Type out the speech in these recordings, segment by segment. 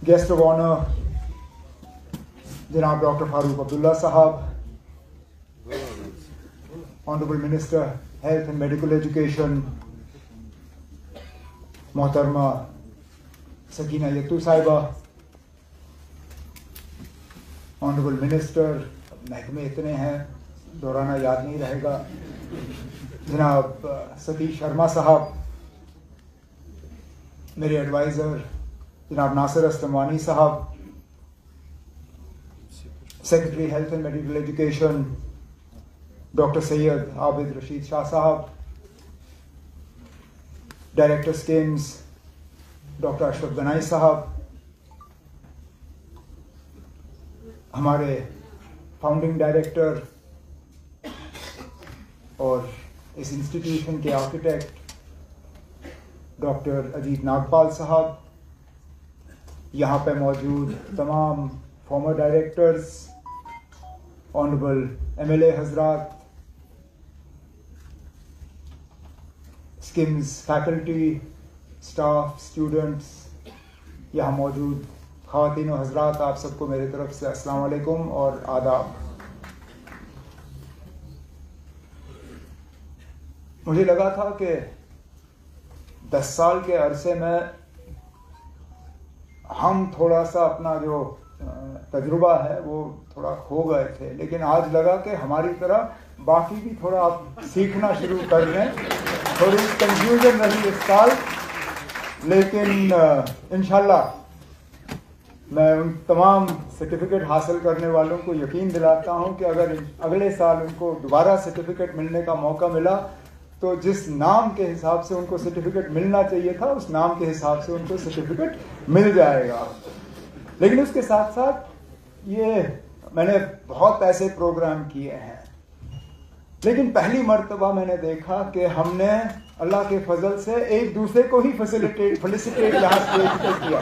Guest of honour जनाब doctor Farooq Abdullah साहब, honourable minister health and medical education मोहतरमा सकीना यत्तू साहिबा, ऑनरेबल मिनिस्टर, महकमे इतने हैं दोहराना याद नहीं रहेगा, जनाब सतीश शर्मा साहब, मेरे एडवाइज़र जनाब नासिर अस्तमानी साहब, secretary health and medical education doctor Syed Abid Rashid Shah साहब, director schemes doctor Ashraf Ganai साहब, हमारे फाउंडिंग डायरेक्टर और इस इंस्टीट्यूशन के आर्किटेक्ट डॉक्टर अजीत नागपाल साहब, यहाँ पे मौजूद तमाम फॉर्मर डायरेक्टर्स, ऑनरेबल एमएलए हजरात, स्किम्स फैकल्टी, स्टाफ, स्टूडेंट्स, यहाँ मौजूद ख़वातीन और हजरात, आप सबको मेरे तरफ से अस्सलाम वालेकुम और आदाब। मुझे लगा था कि 10 साल के अरसे में हम थोड़ा सा अपना जो तजुर्बा है वो थोड़ा खो गए थे, लेकिन आज लगा कि हमारी तरह बाकी भी थोड़ा आप सीखना शुरू कर रहे हैं। थोड़ी कंफ्यूजन रही इस साल, लेकिन इंशाल्लाह मैं उन तमाम सर्टिफिकेट हासिल करने वालों को यकीन दिलाता हूं कि अगर अगले साल उनको दोबारा सर्टिफिकेट मिलने का मौका मिला तो जिस नाम के हिसाब से उनको सर्टिफिकेट मिलना चाहिए था उस नाम के हिसाब से उनको सर्टिफिकेट मिल जाएगा। लेकिन उसके साथ साथ ये मैंने बहुत ऐसे प्रोग्राम किए हैं, लेकिन पहली मर्तबा मैंने देखा कि हमने अल्लाह के फजल से एक दूसरे को ही फेलिसिटेट यहाँ स्टेज पे किया।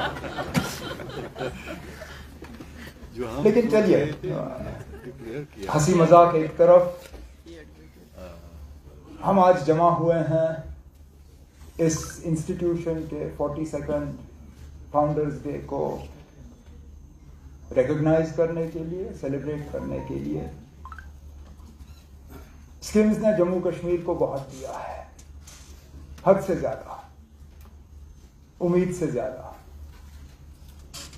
लेकिन चलिए, हंसी मजाक एक तरफ, हम आज जमा हुए हैं इस इंस्टीट्यूशन के 42nd फाउंडर्स डे को रिकॉग्नाइज करने के लिए, सेलिब्रेट करने के लिए। स्किम्स ने जम्मू कश्मीर को बहुत दिया है, हद से ज्यादा, उम्मीद से ज्यादा।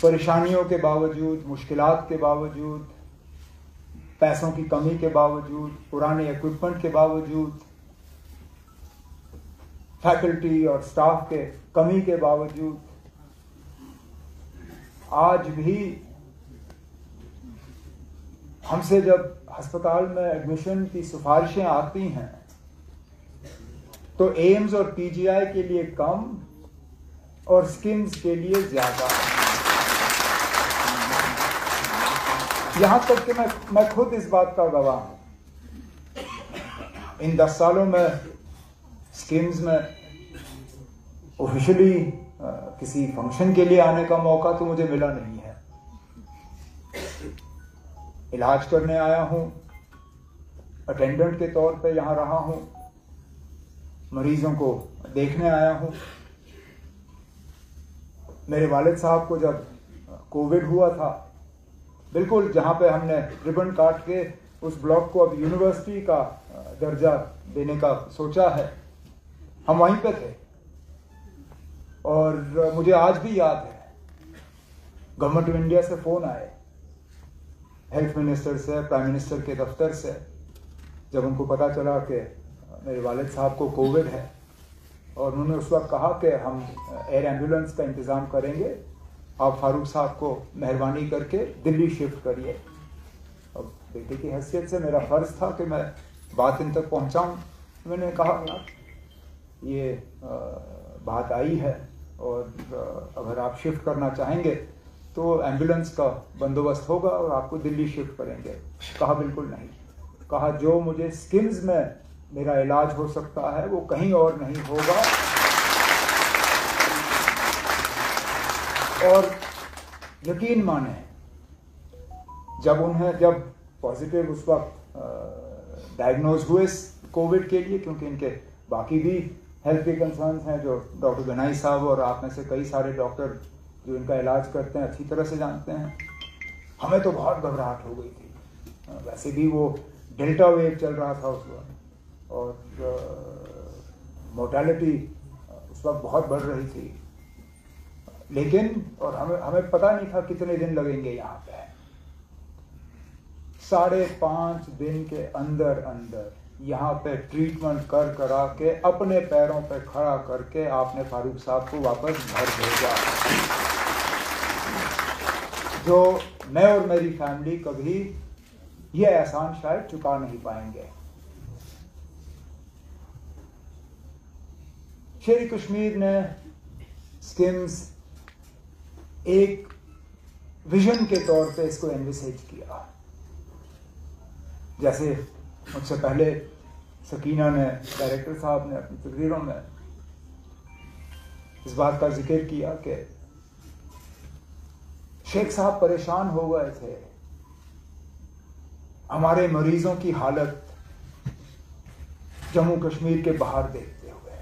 परेशानियों के बावजूद, मुश्किलात के बावजूद, पैसों की कमी के बावजूद, पुराने इक्विपमेंट के बावजूद, फैकल्टी और स्टाफ के कमी के बावजूद, आज भी हमसे जब अस्पताल में एडमिशन की सिफारिशें आती हैं तो एम्स और पीजीआई के लिए कम और स्किम्स के लिए ज्यादा। यहां तक कि मैं खुद इस बात का गवाह हूं। इन 10 सालों में स्किम्स में ऑफिशियली किसी फंक्शन के लिए आने का मौका तो मुझे मिला नहीं है। इलाज करने आया हूं, अटेंडेंट के तौर पे यहां रहा हूं, मरीजों को देखने आया हूं। मेरे वालिद साहब को जब कोविड हुआ था, बिल्कुल जहां पे हमने रिबन काट के उस ब्लॉक को अब यूनिवर्सिटी का दर्जा देने का सोचा है, हम वहीं पे थे। और मुझे आज भी याद है, गवर्नमेंट ऑफ इंडिया से फोन आए, हेल्थ मिनिस्टर से, प्राइम मिनिस्टर के दफ्तर से, जब उनको पता चला कि मेरे वालिद साहब को कोविड है, और उन्होंने उस वक्त कहा कि हम एयर एम्बुलेंस का इंतज़ाम करेंगे, आप फारूक साहब को मेहरबानी करके दिल्ली शिफ्ट करिए। अब बेटे की हैसियत से मेरा फ़र्ज़ था कि मैं बात इन तक पहुंचाऊं। मैंने कहा ये बात आई है और अगर आप शिफ्ट करना चाहेंगे तो एम्बुलेंस का बंदोबस्त होगा और आपको दिल्ली शिफ्ट करेंगे। कहा बिल्कुल नहीं। कहा जो मुझे स्किम्स में मेरा इलाज हो सकता है वो कहीं और नहीं होगा। और यकीन माने, जब पॉजिटिव उस वक्त डायग्नोज हुए कोविड के लिए, क्योंकि इनके बाकी भी हेल्थ के कंसर्न्स हैं जो डॉक्टर गनाई साहब और आप में से कई सारे डॉक्टर जो इनका इलाज करते हैं अच्छी तरह से जानते हैं। हमें तो बहुत घबराहट हो गई थी, वैसे भी वो डेल्टा वेव चल रहा था उस वक्त और मोर्टेलिटी उस वक्त बहुत बढ़ रही थी, लेकिन और हमें पता नहीं था कितने दिन लगेंगे यहाँ पे। 5.5 दिन के अंदर अंदर यहाँ पे ट्रीटमेंट करा के अपने पैरों पे खड़ा करके आपने फारूक साहब को वापस घर भेजा, जो मैं और मेरी फैमिली कभी ये एहसान शायद चुका नहीं पाएंगे। शेर कश्मीर ने स्किम्स एक विजन के तौर पे इसको एनविसेज किया। जैसे मुझसे पहले सकीना ने, डायरेक्टर साहब ने अपनी तकरीरों में इस बात का जिक्र किया कि शेख साहब परेशान हो गए थे हमारे मरीजों की हालत जम्मू कश्मीर के बाहर देखते हुए,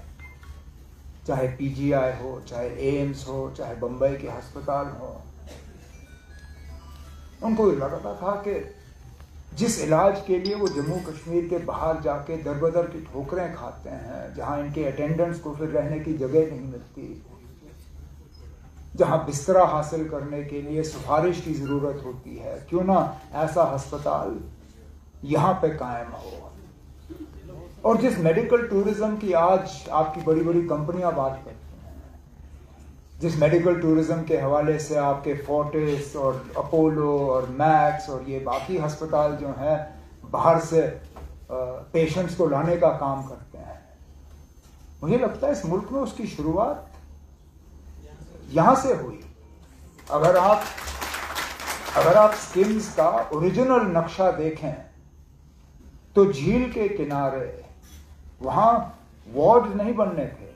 चाहे पीजीआई हो, चाहे एम्स हो, चाहे बंबई के अस्पताल हो। उनको लगता था कि जिस इलाज के लिए वो जम्मू कश्मीर के बाहर जाके दरबदर की ठोकरें खाते हैं, जहां इनके अटेंडेंट्स को फिर रहने की जगह नहीं मिलती, जहां बिस्तरा हासिल करने के लिए सिफारिश की जरूरत होती है, क्यों ना ऐसा अस्पताल यहाँ पे कायम हो। और जिस मेडिकल टूरिज्म की आज आपकी बड़ी बड़ी कंपनियां बात करती हैं, जिस मेडिकल टूरिज्म के हवाले से आपके फोर्टिस और अपोलो और मैक्स और ये बाकी अस्पताल जो हैं बाहर से पेशेंट्स को लाने का काम करते हैं, मुझे लगता है इस मुल्क में उसकी शुरुआत यहां से हुई। अगर आप स्किम्स का ओरिजिनल नक्शा देखें तो झील के किनारे वहां वार्ड नहीं बनने थे,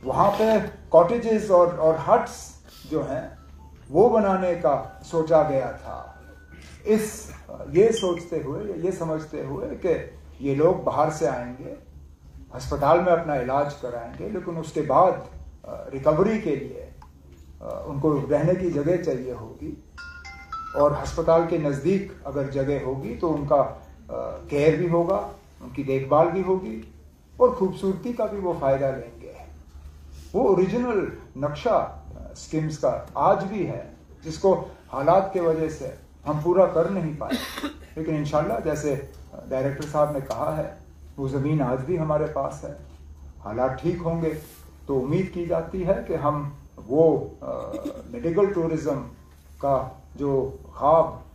वहां पे कॉटेजेस और हट्स जो हैं वो बनाने का सोचा गया था, ये सोचते हुए, ये समझते हुए कि ये लोग बाहर से आएंगे, अस्पताल में अपना इलाज कराएंगे, लेकिन उसके बाद रिकवरी के लिए उनको रहने की जगह चाहिए होगी, और अस्पताल के नज़दीक अगर जगह होगी तो उनका केयर भी होगा, उनकी देखभाल भी होगी, और खूबसूरती का भी वो फ़ायदा लेंगे। वो ओरिजिनल नक्शा स्किम्स का आज भी है, जिसको हालात के वजह से हम पूरा कर नहीं पाए, लेकिन इंशाल्लाह जैसे डायरेक्टर साहब ने कहा है, वो ज़मीन आज भी हमारे पास है। हालात ठीक होंगे तो उम्मीद की जाती है कि हम वो मेडिकल टूरिज्म का जो ख्वाब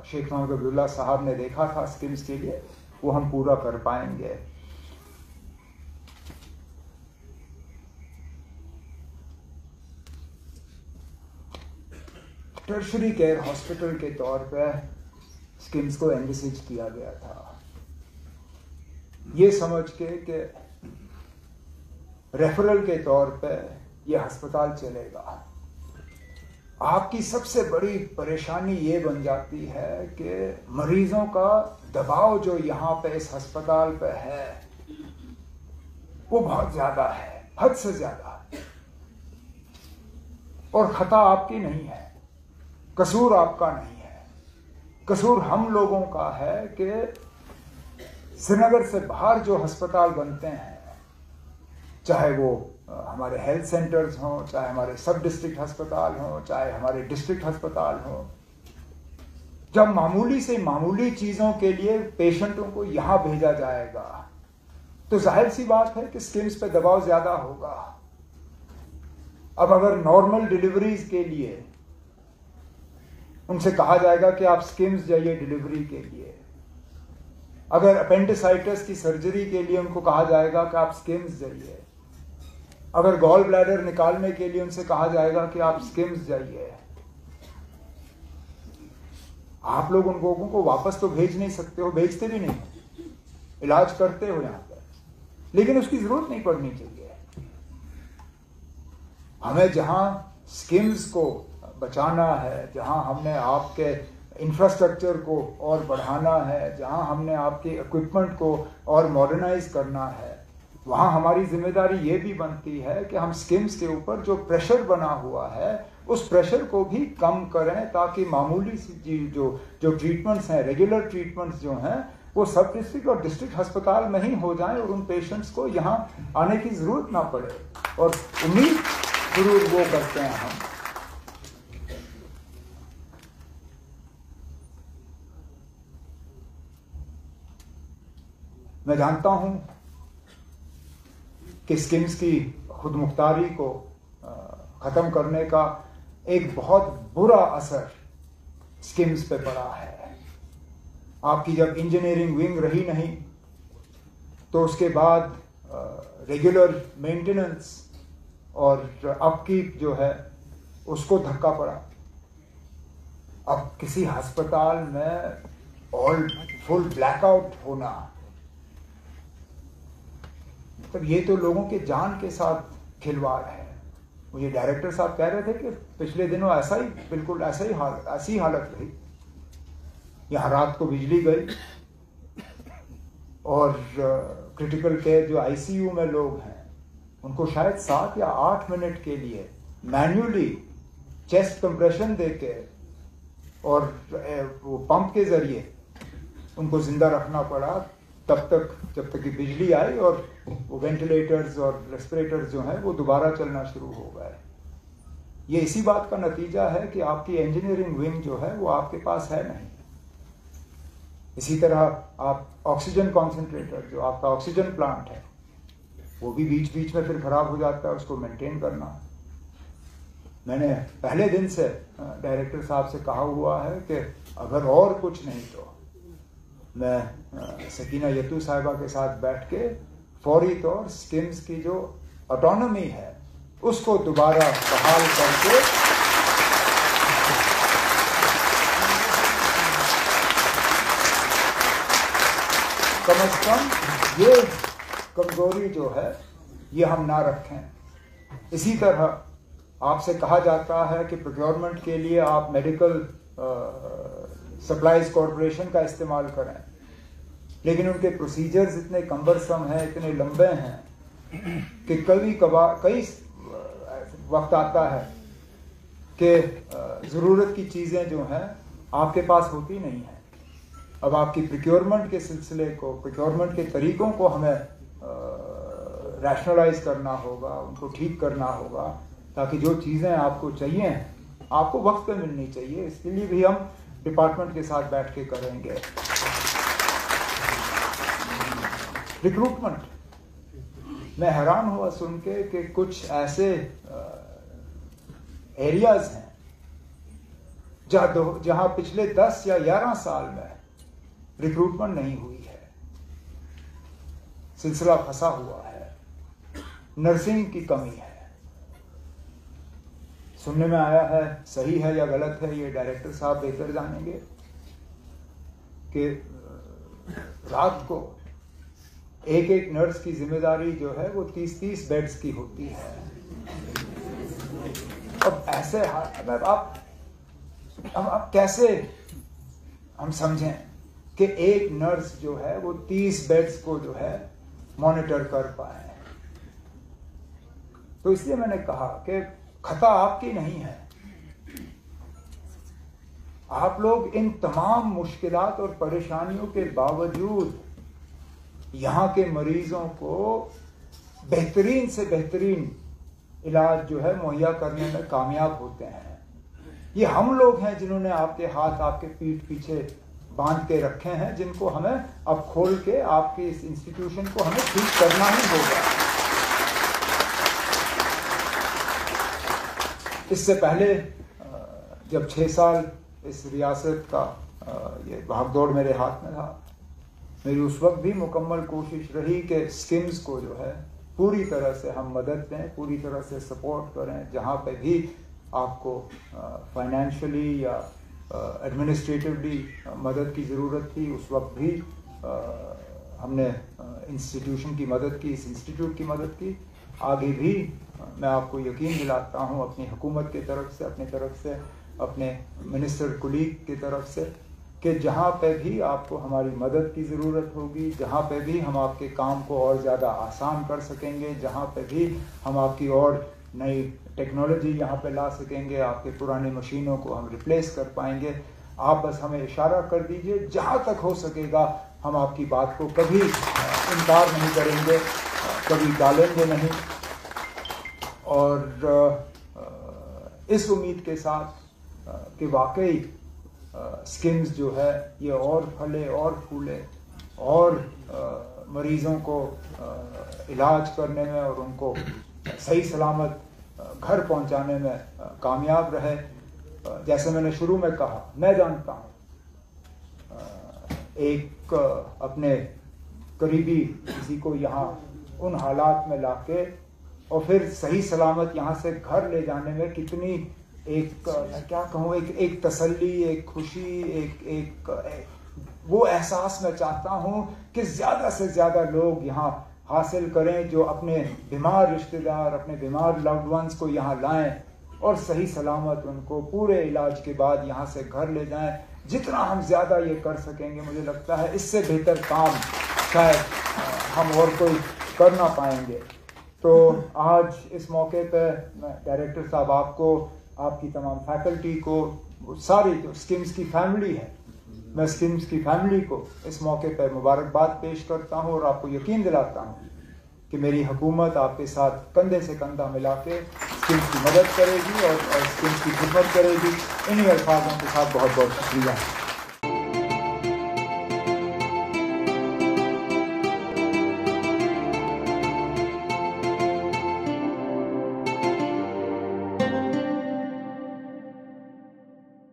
शेख मोहम्मद अब्दुल्ला साहब ने देखा था स्किम्स के लिए, वो हम पूरा कर पाएंगे। टर्शरी केयर हॉस्पिटल के तौर पे स्किम्स को एनविसेज किया गया था, ये समझ के कि रेफरल के तौर पे ये अस्पताल चलेगा। आपकी सबसे बड़ी परेशानी ये बन जाती है कि मरीजों का दबाव जो यहाँ पे इस अस्पताल पे है वो बहुत ज्यादा है, हद से ज्यादा, और खता आपकी नहीं है, कसूर आपका नहीं है, कसूर हम लोगों का है कि श्रीनगर से बाहर जो अस्पताल बनते हैं, चाहे वो हमारे हेल्थ सेंटर्स हों, चाहे हमारे सब डिस्ट्रिक्ट अस्पताल हों, चाहे हमारे डिस्ट्रिक्ट अस्पताल हों, जब मामूली से मामूली चीजों के लिए पेशेंटों को यहां भेजा जाएगा तो जाहिर सी बात है कि स्किम्स पे दबाव ज्यादा होगा। अब अगर नॉर्मल डिलीवरीज के लिए उनसे कहा जाएगा कि आप स्किम्स जाइए डिलीवरी के लिए, अगर अपेंडिसाइटिस की सर्जरी के लिए उनको कहा जाएगा कि आप स्किम्स जाइए, अगर गॉल ब्लैडर निकालने के लिए उनसे कहा जाएगा कि आप स्किम्स जाइए, आप लोग उन लोगों को वापस तो भेज नहीं सकते हो, भेजते भी नहीं, इलाज करते हो यहां पर, लेकिन उसकी जरूरत नहीं पड़नी चाहिए। हमें जहां स्किम्स को बचाना है, जहां हमने आपके इंफ्रास्ट्रक्चर को और बढ़ाना है, जहां हमने आपके इक्विपमेंट को और मॉडर्नाइज करना है, वहाँ हमारी जिम्मेदारी ये भी बनती है कि हम स्किम्स के ऊपर जो प्रेशर बना हुआ है उस प्रेशर को भी कम करें, ताकि मामूली सी जो ट्रीटमेंट्स हैं, रेगुलर ट्रीटमेंट्स जो हैं, वो सब डिस्ट्रिक्ट और डिस्ट्रिक्ट अस्पताल में ही हो जाएं और उन पेशेंट्स को यहाँ आने की ज़रूरत ना पड़े। और उम्मीद जरूर वो करते हैं हम। मैं जानता हूं कि स्किम्स की खुद मुख्तारी को ख़त्म करने का एक बहुत बुरा असर स्किम्स पे पड़ा है। आपकी जब इंजीनियरिंग विंग रही नहीं तो उसके बाद रेगुलर मेंटेनेंस और अपकीप जो है उसको धक्का पड़ा। अब किसी अस्पताल में ऑल फुल ब्लैकआउट होना, तब ये तो लोगों के जान के साथ खिलवाड़ है। मुझे डायरेक्टर साहब कह रहे थे कि पिछले दिनों ऐसा ही, बिल्कुल ऐसी हालत रही। यहाँ रात को बिजली गई और क्रिटिकल केयर जो आईसीयू में लोग हैं उनको शायद 7 या 8 मिनट के लिए मैन्युअली चेस्ट कंप्रेशन देके और वो पंप के जरिए उनको जिंदा रखना पड़ा, तब तक जब तक कि बिजली आई और वो वेंटिलेटर्स और रेस्पिरेटर्स जो हैं वो दोबारा चलना शुरू हो गए। ये इसी बात का नतीजा है कि आपकी इंजीनियरिंग विंग जो है वो आपके पास है नहीं। इसी तरह आप ऑक्सीजन कॉन्सेंट्रेटर, जो आपका ऑक्सीजन प्लांट है, वो भी बीच बीच में फिर खराब हो जाता है, उसको मेंटेन करना। मैंने पहले दिन से डायरेक्टर साहब से कहा हुआ है कि अगर और कुछ नहीं तो मैं सकीना यतू साहिबा के साथ बैठ के फौरी तौर स्किम्स की जो ऑटोनॉमी है उसको दोबारा बहाल करके कम से कम ये कमजोरी जो है ये हम ना रखें। इसी तरह आपसे कहा जाता है कि प्रोक्योरमेंट के लिए आप मेडिकल सप्लाईज कॉरपोरेशन का इस्तेमाल करें, लेकिन उनके प्रोसीजर्स इतने कम्बरसम हैं, इतने लंबे हैं कि कई वक्त आता है कि ज़रूरत की चीज़ें जो हैं आपके पास होती नहीं हैं। अब आपकी प्रोक्योरमेंट के सिलसिले को, प्रोक्योरमेंट के तरीकों को हमें रैशनलाइज करना होगा, उनको ठीक करना होगा, ताकि जो चीज़ें आपको चाहिए आपको वक्त पे मिलनी चाहिए। इसके लिए भी हम डिपार्टमेंट के साथ बैठ के करेंगे। रिक्रूटमेंट, मैं हैरान हुआ सुन के कि कुछ ऐसे एरियाज हैं जहां पिछले 10 या 11 साल में रिक्रूटमेंट नहीं हुई है, सिलसिला फंसा हुआ है। नर्सिंग की कमी है। सुनने में आया है, सही है या गलत है ये डायरेक्टर साहब बेहतर जानेंगे, कि रात को एक नर्स की जिम्मेदारी जो है वो 30-30 बेड्स की होती है। अब ऐसे आप कैसे हम समझें कि एक नर्स जो है वो 30 बेड्स को जो है मॉनिटर कर पाए। तो इसलिए मैंने कहा कि खता आपकी नहीं है। आप लोग इन तमाम मुश्किलात और परेशानियों के बावजूद यहाँ के मरीजों को बेहतरीन से बेहतरीन इलाज जो है मुहैया करने में कामयाब होते हैं। ये हम लोग हैं जिन्होंने आपके हाथ आपके पीठ पीछे बांध के रखे हैं, जिनको हमें अब खोल के आपके इस इंस्टीट्यूशन को हमें ठीक करना ही होगा। इससे पहले जब 6 साल इस रियासत का ये भागदौड़ मेरे हाथ में था, मेरी उस वक्त भी मुकम्मल कोशिश रही कि स्किम्स को जो है पूरी तरह से हम मदद दें, पूरी तरह से सपोर्ट करें। जहाँ पे भी आपको फाइनेंशियली या एडमिनिस्ट्रेटिवली मदद की ज़रूरत थी, उस वक्त भी हमने इंस्टीट्यूशन की मदद की, इस इंस्टीट्यूट की मदद की। आगे भी मैं आपको यकीन दिलाता हूँ अपनी हुकूमत की तरफ से, अपनी तरफ से, अपने मिनिस्टर कुलीग की तरफ से, कि जहाँ पे भी आपको हमारी मदद की ज़रूरत होगी, जहाँ पे भी हम आपके काम को और ज़्यादा आसान कर सकेंगे, जहाँ पे भी हम आपकी और नई टेक्नोलॉजी यहाँ पे ला सकेंगे, आपके पुरानी मशीनों को हम रिप्लेस कर पाएंगे, आप बस हमें इशारा कर दीजिए। जहाँ तक हो सकेगा हम आपकी बात को कभी इनकार नहीं करेंगे, कभी टालेंगे नहीं। और इस उम्मीद के साथ कि वाकई स्किम्स जो है ये और फले और फूले और मरीज़ों को इलाज करने में और उनको सही सलामत घर पहुंचाने में कामयाब रहे। जैसे मैंने शुरू में कहा, मैं जानता हूँ एक अपने करीबी किसी को यहाँ उन हालात में लाके और फिर सही सलामत यहाँ से घर ले जाने में कितनी एक क्या कहूँ, एक तसल्ली, एक खुशी, एक वो एहसास मैं चाहता हूँ कि ज़्यादा से ज़्यादा लोग यहाँ हासिल करें, जो अपने बीमार रिश्तेदार, अपने बीमार लव्ड वंस को यहाँ लाएं और सही सलामत उनको पूरे इलाज के बाद यहाँ से घर ले जाएं। जितना हम ज़्यादा ये कर सकेंगे, मुझे लगता है इससे बेहतर काम शायद हम और कोई कर ना पाएंगे। तो आज इस मौके पर मैं डायरेक्टर साहब आपको, आपकी तमाम फैकल्टी को, सारी जो स्किम्स की फैमिली है, मैं स्किम्स की फैमिली को इस मौके पर मुबारकबाद पेश करता हूँ और आपको यकीन दिलाता हूँ कि मेरी हुकूमत आपके साथ कंधे से कंधा मिला के स्किम्स की मदद करेगी और स्किम्स की खिदमत करेगी। इन्हीं अल्फाजों के साथ बहुत बहुत शुक्रिया।